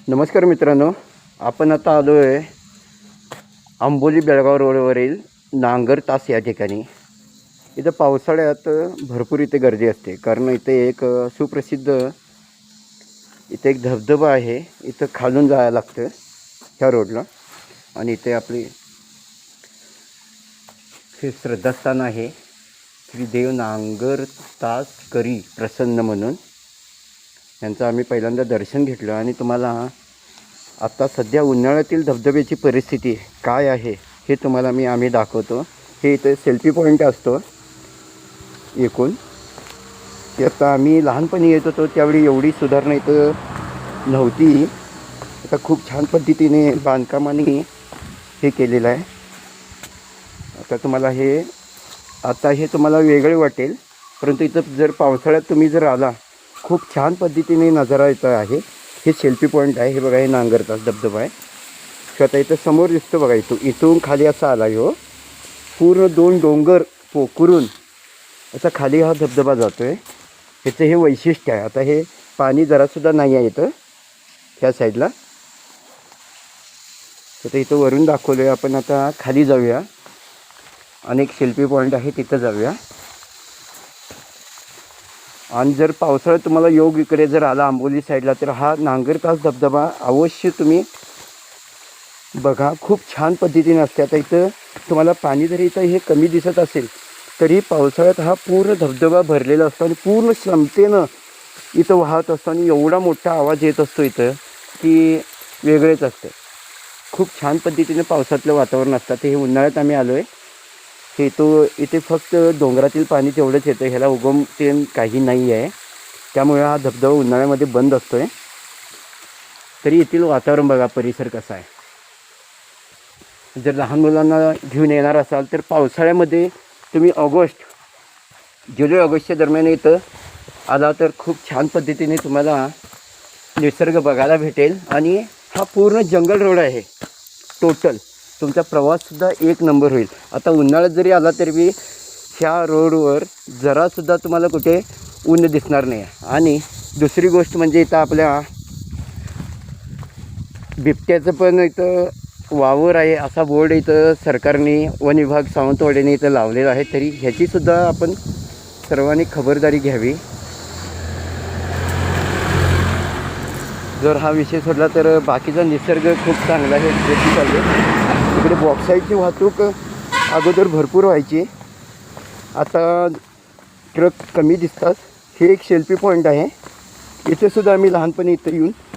नमस्कार मित्रांनो, आपण आता आलो आहे आंबोली बेळगाव रोडवरील नांगर तास या ठिकाणी. इथं पावसाळ्यात भरपूर इथे गर्दी असते, कारण इथे एक सुप्रसिद्ध इथे एक धबधबा आहे. इथं खालून जायला लागतं ह्या रोडला, आणि इथे आपली हे श्रद्धास्थान आहे श्री देव नांगर तास करी प्रसन्न म्हणून. यांचं आम्ही पहिल्यांदा दर्शन घेतलं आणि तुम्हाला आता सध्या उन्हाळ्यातील धबधब्याची परिस्थिती काय आहे हे तुम्हाला आम्ही दाखवतो. हे इथे सेल्फी पॉईंट असतो एकूण. ते आता आम्ही लहानपणी येत होतो त्यावेळी एवढी सुधारणा इथं नव्हती. आता खूप छान पद्धतीने बांधकामाने हे केलेलं आहे. आता तुम्हाला हे तुम्हाला वेगळे वाटेल, परंतु इथं जर पावसाळ्यात तुम्ही जर आला, खूप छान पद्धतीने नजारा इथं आहे. हे सेल्फी पॉईंट आहे. हे बघा, हे नांगरतास धबधबा आहे. स्वतः इथं समोर दिसतो बघा. इथून खाली असा आला हो, पूर्ण 2 डोंगर पोखरून असा खाली हा धबधबा जातो आहे. ह्याचं हे वैशिष्ट्य आहे. आता हे पाणी जरासुद्धा नाही आहे इथं ह्या साईडला. तर इथं वरून दाखवलं आहे. आपण आता खाली जाऊया. अनेक सेल्फी पॉईंट आहे, तिथं जाऊया. आणि जर पावसाळ्यात तुम्हाला योग इकडे जर आला आंबोली साईडला, तर हा नांगरतास धबधबा अवश्य तुम्ही बघा. खूप छान पद्धतीने असते. आता इथं तुम्हाला पाणी जरी इथं हे कमी दिसत असेल, तरी पावसाळ्यात हा पूर्ण धबधबा भरलेला असतो आणि पूर्ण क्षमतेनं इथं वाहत असतो आणि एवढा मोठा आवाज येत असतो इथं की वेगळेच असतं. खूप छान पद्धतीने पावसातलं वातावरण असतं. हे उन्हाळ्यात आम्ही आलो आहे. इथे फक्त डोंगरातील पाणी तेवढंच येतं. ह्याला उगम ते काही नाही आहे, त्यामुळे हा धबधबा उन्हाळ्यामध्ये बंद असतो आहे. तरी येथील वातावरण बघा, परिसर कसा आहे. जर लहान मुलांना घेऊन येणार असाल तर पावसाळ्यामध्ये तुम्ही जुलै ऑगस्टच्या दरम्यान इथं आला तर खूप छान पद्धतीने तुम्हाला निसर्ग बघायला भेटेल. आणि हा पूर्ण जंगल रोड आहे टोटल. तुमचा प्रवाससुद्धा एक नंबर होईल. आता उन्हाळ्यात जरी आला तरी बी ह्या रोडवर जरासुद्धा तुम्हाला कुठे ऊन दिसणार नाही. आणि दुसरी गोष्ट म्हणजे इथं आपल्या बिबट्याचं पण इथं वावर आहे असा बोर्ड इथं सरकारने, वन विभाग सावंतवाडीने इथं लावलेला आहे. तरी ह्याचीसुद्धा आपण सर्वांनी खबरदारी घ्यावी. जर हा विषय सोडला तर बाकीचा निसर्ग खूप चांगला आहे. इकडे बॉक्साईटची वाहतूक अगोदर भरपूर व्हायची, आता ट्रक कमी दिसतात. हे एक सेल्फी पॉईंट आहे. इथेसुद्धा आम्ही लहानपणी इथं येऊन